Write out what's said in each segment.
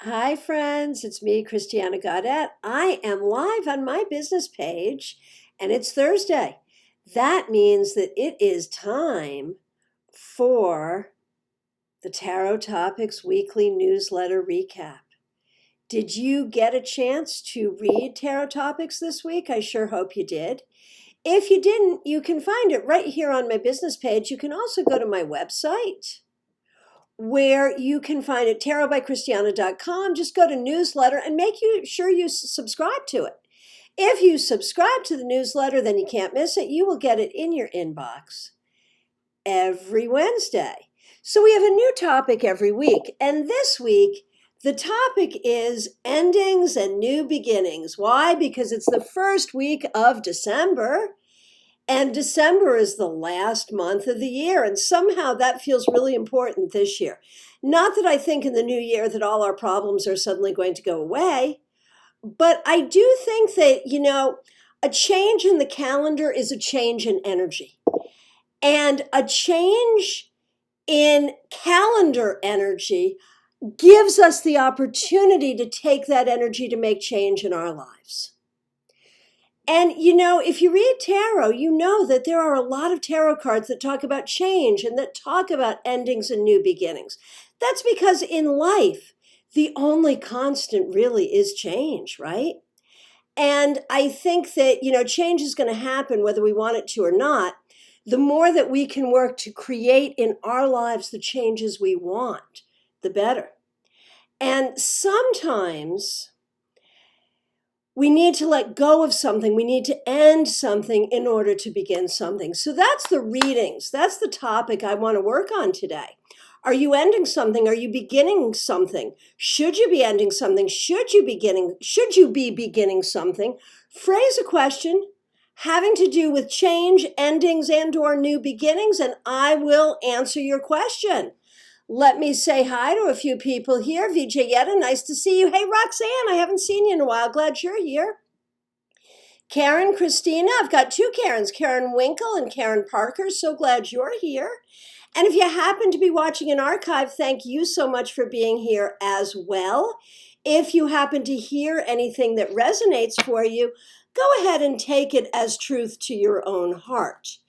Hi, friends. It's me, Christiana Gaudet. I am live on my business page, and it's Thursday. That means that it is time for the Tarot Topics Weekly Newsletter Recap. Did you get a chance to read Tarot Topics this week? I sure hope you did. If you didn't, you can find it right here on my business page. You can also go to my website where you can find it, tarotbychristiana.com. Just go to newsletter and sure you subscribe to it. If you subscribe to the newsletter, then you can't miss it. You will get it in your inbox every Wednesday. So we have a new topic every week. And this week, the topic is endings and new beginnings. Why? Because it's the first week of December. And December is the last month of the year, and somehow that feels really important this year. Not that I think in the new year that all our problems are suddenly going to go away, but I do think that, a change in the calendar is a change in energy. And a change in calendar energy gives us the opportunity to take that energy to make change in our lives. And, if you read tarot, you know that there are a lot of tarot cards that talk about change and that talk about endings and new beginnings. That's because in life, the only constant really is change, right? And I think that, change is going to happen whether we want it to or not. The more that we can work to create in our lives the changes we want, the better. And sometimes we need to let go of something. We need to end something in order to begin something. So that's the readings. That's the topic I want to work on today. Are you ending something? Are you beginning something? Should you be ending something? Should you be beginning something? Phrase a question having to do with change, endings, and or new beginnings, and I will answer your question. Let me say hi to a few people here. Vijayetta, nice to see you. Hey, Roxanne, I haven't seen you in a while. Glad you're here. Karen, Christina, I've got two Karens, Karen Winkle and Karen Parker. So glad you're here. And if you happen to be watching an archive, thank you so much for being here as well. If you happen to hear anything that resonates for you, go ahead and take it as truth to your own heart.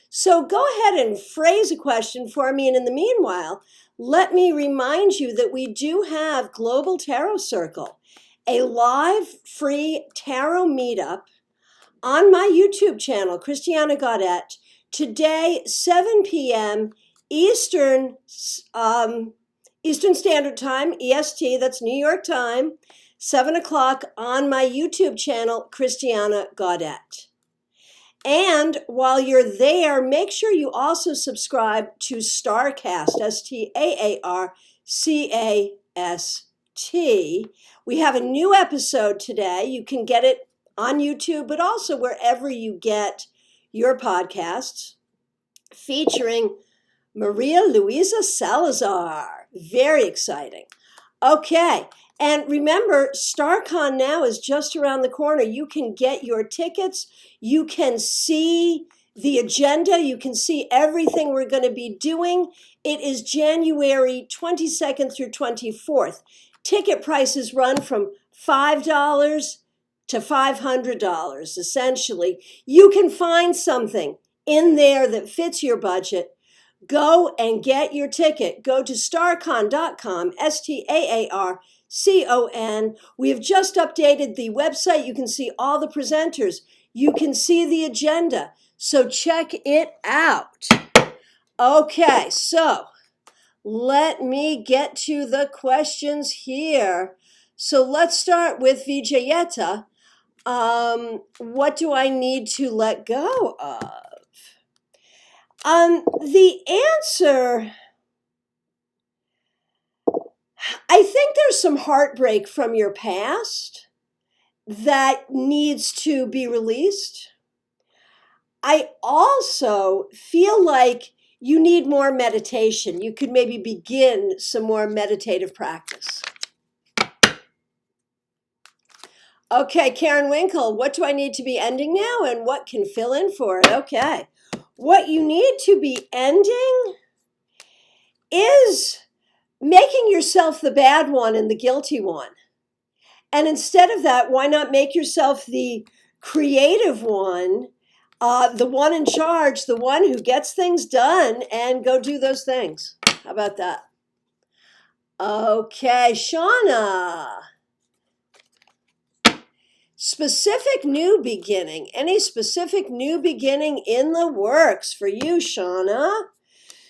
So go ahead and phrase a question for me. And in the meanwhile, let me remind you that we do have Global Tarot Circle, a live free tarot meetup on my YouTube channel, Christiana Gaudet, today, 7 p.m. Eastern Standard Time, EST, that's New York time, 7 o'clock on my YouTube channel, Christiana Gaudet. And while you're there, make sure you also subscribe to StarCast, STAARCAST. We have a new episode today. You can get it on YouTube, but also wherever you get your podcasts, featuring Maria Luisa Salazar. Very exciting. Okay. And remember, StarCon now is just around the corner. You can get your tickets. You can see the agenda. You can see everything we're going to be doing. It is January 22nd through 24th. Ticket prices run from $5 to $500, essentially. You can find something in there that fits your budget. Go and get your ticket. Go to starcon.com, STAARCON. We have just updated the website. You can see all the presenters. You can see the agenda. So check it out. Okay, so let me get to the questions here. So let's start with Vijayetta. What do I need to let go of? The answer, I think there's some heartbreak from your past that needs to be released. I also feel like you need more meditation. You could maybe begin some more meditative practice. Okay, Karen Winkle, what do I need to be ending now and what can fill in for it? Okay. What you need to be ending is making yourself the bad one and the guilty one. And instead of that, why not make yourself the creative one, the one in charge, the one who gets things done, and go do those things? How about that? Okay, Shauna. Specific new beginning. Any specific new beginning in the works for you, Shauna?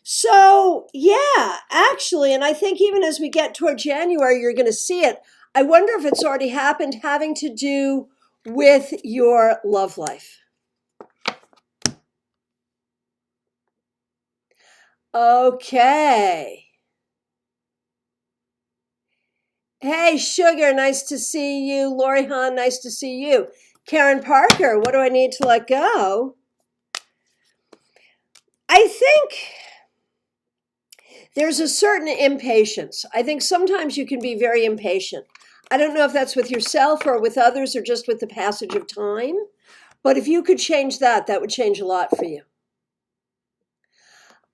So, yeah, actually, and I think even as we get toward January, you're going to see it. I wonder if it's already happened, having to do with your love life. Okay. Hey, Sugar, nice to see you. Lori Hahn, nice to see you. Karen Parker, what do I need to let go? I think there's a certain impatience. I think sometimes you can be very impatient. I don't know if that's with yourself or with others or just with the passage of time, but if you could change that, that would change a lot for you.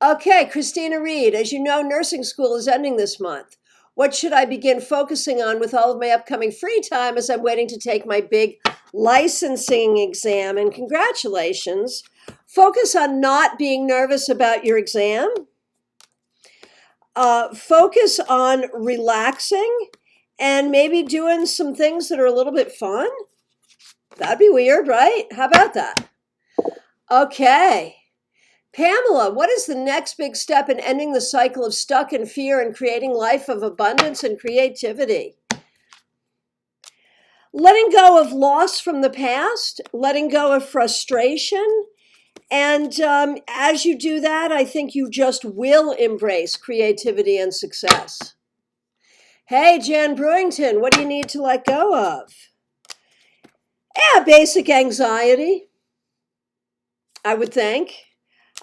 Okay, Christina Reed, as you know, nursing school is ending this month. What should I begin focusing on with all of my upcoming free time as I'm waiting to take my big licensing exam? And congratulations. Focus on not being nervous about your exam. Focus on relaxing and maybe doing some things that are a little bit fun. That'd be weird, right? How about that? Okay. Pamela, what is the next big step in ending the cycle of stuck in fear and creating life of abundance and creativity? Letting go of loss from the past, letting go of frustration. And as you do that, I think you just will embrace creativity and success. Hey, Jan Brewington, what do you need to let go of? Yeah, basic anxiety, I would think.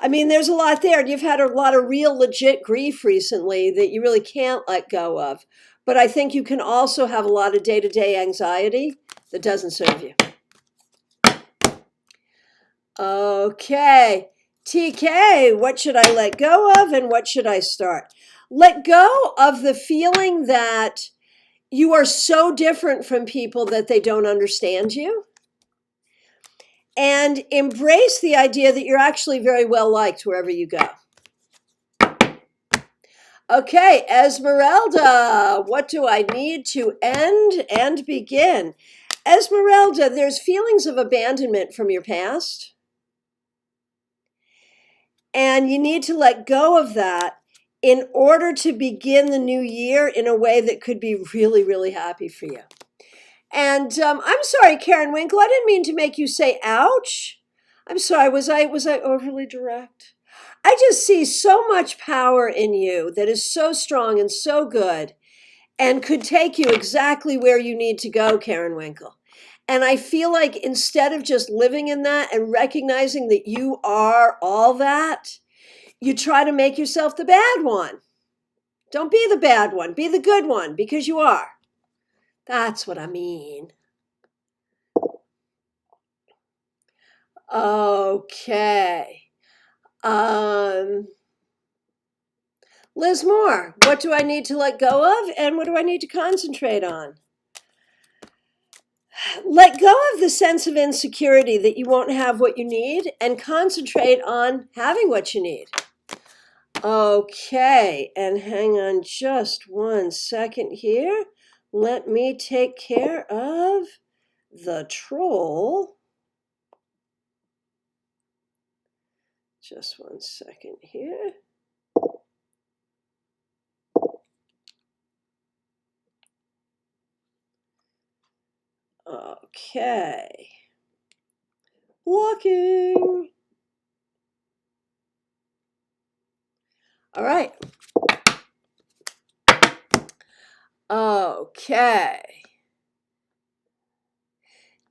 I mean, there's a lot there. You've had a lot of real legit grief recently that you really can't let go of. But I think you can also have a lot of day-to-day anxiety that doesn't serve you. Okay. TK, what should I let go of and what should I start? Let go of the feeling that you are so different from people that they don't understand you. And embrace the idea that you're actually very well liked wherever you go. Okay, Esmeralda, what do I need to end and begin? Esmeralda, there's feelings of abandonment from your past. And you need to let go of that in order to begin the new year in a way that could be really, really happy for you. And I'm sorry, Karen Winkle, I didn't mean to make you say ouch. I'm sorry, was I overly direct? I just see so much power in you that is so strong and so good and could take you exactly where you need to go, Karen Winkle. And I feel like instead of just living in that and recognizing that you are all that, you try to make yourself the bad one. Don't be the bad one, be the good one, because you are. That's what I mean. Okay. Liz Moore, what do I need to let go of and what do I need to concentrate on? Let go of the sense of insecurity that you won't have what you need and concentrate on having what you need. Okay, and hang on just 1 second here. Let me take care of the troll. Just 1 second here. Okay. Blocking. All right. Okay.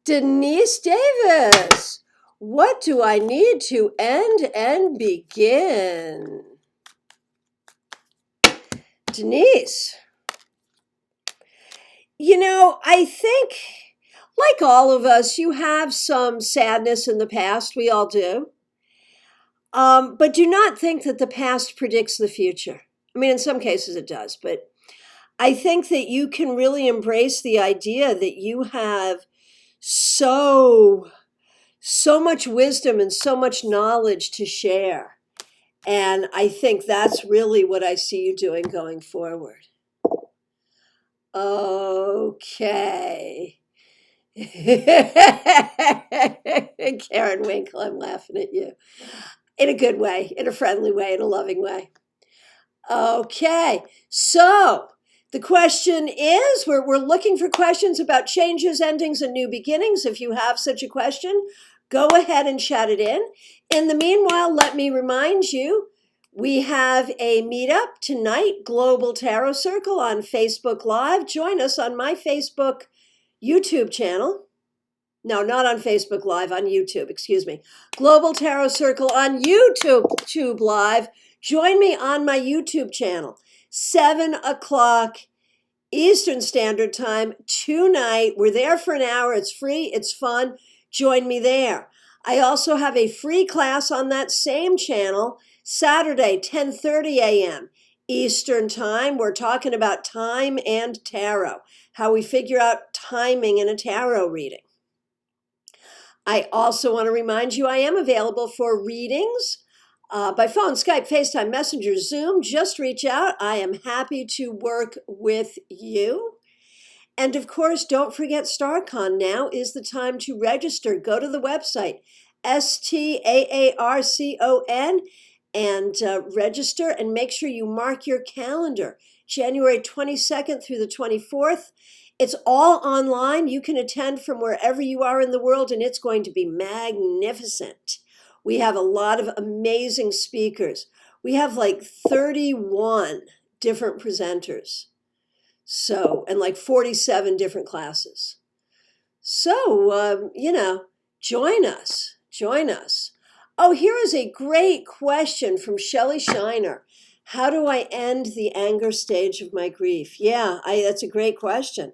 Denise Davis, what do I need to end and begin? Denise, I think, like all of us, you have some sadness in the past. We all do. But do not think that the past predicts the future. I mean, in some cases it does, but I think that you can really embrace the idea that you have so much wisdom and so much knowledge to share. And I think that's really what I see you doing going forward. Okay. Karen Winkle, I'm laughing at you. In a good way, in a friendly way, in a loving way. Okay, so the question is, we're looking for questions about changes, endings, and new beginnings. If you have such a question, go ahead and chat it in. In the meanwhile, let me remind you, we have a meetup tonight, Global Tarot Circle on Facebook Live. Join us on my Facebook YouTube channel. No, not on Facebook Live, on YouTube, excuse me. Global Tarot Circle on YouTube Live. Join me on my YouTube channel, 7 o'clock Eastern Standard Time tonight. We're there for an hour. It's free. It's fun. Join me there. I also have a free class on that same channel, Saturday, 10:30 a.m. Eastern Time. We're talking about time and tarot, how we figure out timing in a tarot reading. I also want to remind you I am available for readings by phone, Skype, FaceTime, Messenger, Zoom. Just reach out. I am happy to work with you. And of course, don't forget StarCon. Now is the time to register. Go to the website, STAARCON, and register, and make sure you mark your calendar. January 22nd through the 24th. It's all online. You can attend from wherever you are in the world, and it's going to be magnificent. We have a lot of amazing speakers. We have like 31 different presenters. So, and like 47 different classes. So, join us. Join us. Oh, here is a great question from Shelley Shiner. How do I end the anger stage of my grief? Yeah, that's a great question.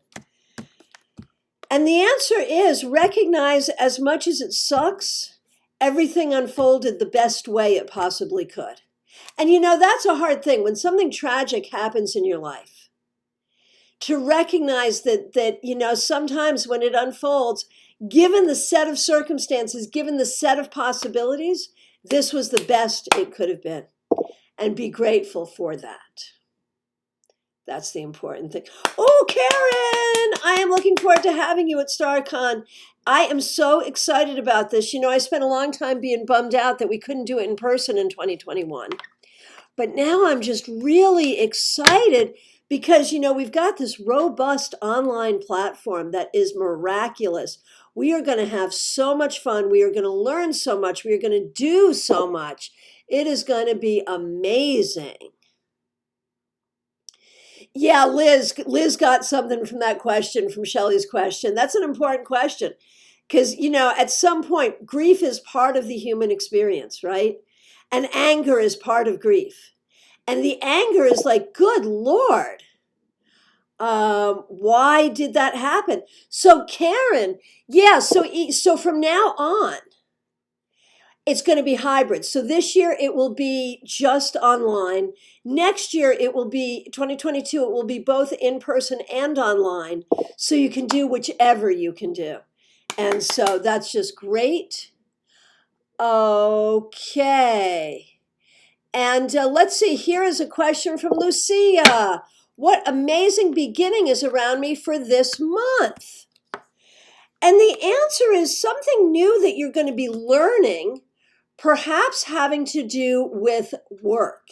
And the answer is recognize, as much as it sucks, everything unfolded the best way it possibly could. And that's a hard thing when something tragic happens in your life. To recognize that sometimes when it unfolds, given the set of circumstances, given the set of possibilities, this was the best it could have been. And be grateful for that. That's the important thing. Oh, Karen, I am looking forward to having you at StarCon. I am so excited about this. I spent a long time being bummed out that we couldn't do it in person in 2021. But now I'm just really excited because, we've got this robust online platform that is miraculous. We are going to have so much fun. We are going to learn so much. We are going to do so much. It is going to be amazing. Yeah, Liz got something from that question, from Shelley's question. That's an important question because, at some point, grief is part of the human experience, right? And anger is part of grief. And the anger is like, good Lord, why did that happen? So Karen, yeah, so from now on, it's going to be hybrid. So this year it will be just online. Next year it will be 2022. It will be both in person and online. So you can do whichever you can do. And so that's just great. Okay. And let's see, here is a question from Lucia. What amazing beginning is around me for this month? And the answer is something new that you're going to be learning, perhaps having to do with work.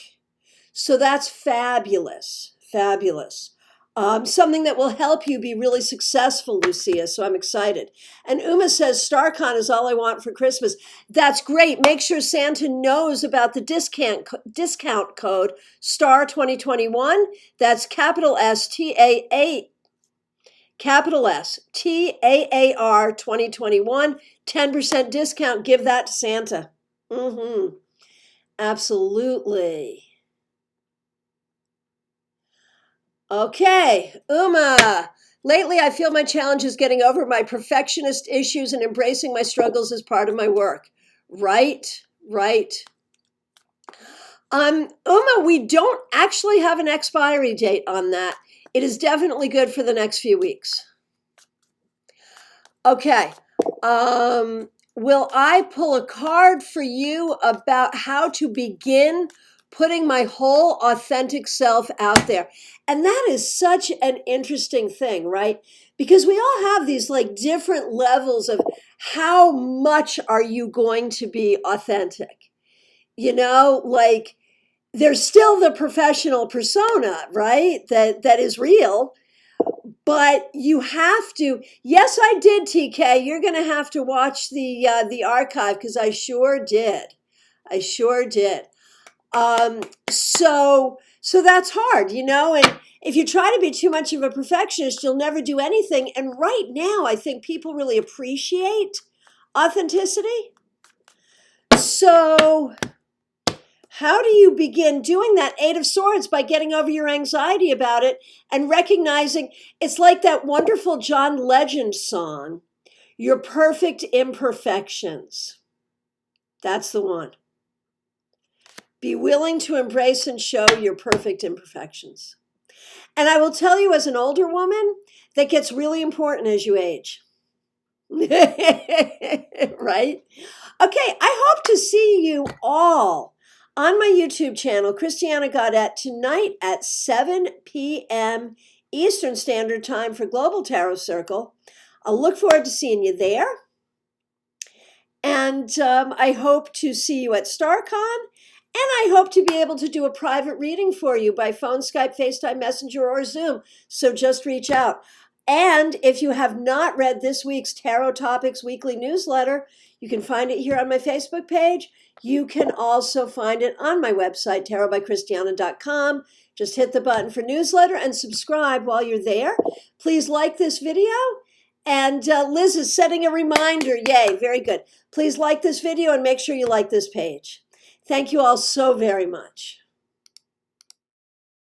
So that's fabulous, fabulous. Something that will help you be really successful, Lucia, so I'm excited. And Uma says, StarCon is all I want for Christmas. That's great. Make sure Santa knows about the discount code, STAR 2021. That's capital S, TAAR 2021. 10% discount. Give that to Santa. Absolutely. Okay, Uma. Lately, I feel my challenge is getting over my perfectionist issues and embracing my struggles as part of my work. Right. Uma, we don't actually have an expiry date on that. It is definitely good for the next few weeks. Okay. Will I pull a card for you about how to begin putting my whole authentic self out there? And that is such an interesting thing, right? Because we all have these like different levels of how much are you going to be authentic? You know, like there's still the professional persona, right? That is real. But you have to. Yes, I did, TK. You're going to have to watch the archive because I sure did. I sure did. So that's hard, you know. And if you try to be too much of a perfectionist, you'll never do anything. And right now, I think people really appreciate authenticity. So how do you begin doing that? Eight of Swords, by getting over your anxiety about it and recognizing it's like that wonderful John Legend song, Your Perfect Imperfections. That's the one. Be willing to embrace and show your perfect imperfections. And I will tell you, as an older woman, that gets really important as you age. Right? Okay, I hope to see you all on my YouTube channel, Christiana Gaudet, tonight at 7 p.m. Eastern Standard Time for Global Tarot Circle. I'll look forward to seeing you there. And I hope to see you at StarCon. And I hope to be able to do a private reading for you by phone, Skype, FaceTime, Messenger, or Zoom. So just reach out. And if you have not read this week's Tarot Topics weekly newsletter, you can find it here on my Facebook page. You can also find it on my website, tarotbychristiana.com. Just hit the button for newsletter and subscribe while you're there. Please like this video. And Liz is setting a reminder. Yay, very good. Please like this video and make sure you like this page. Thank you all so very much.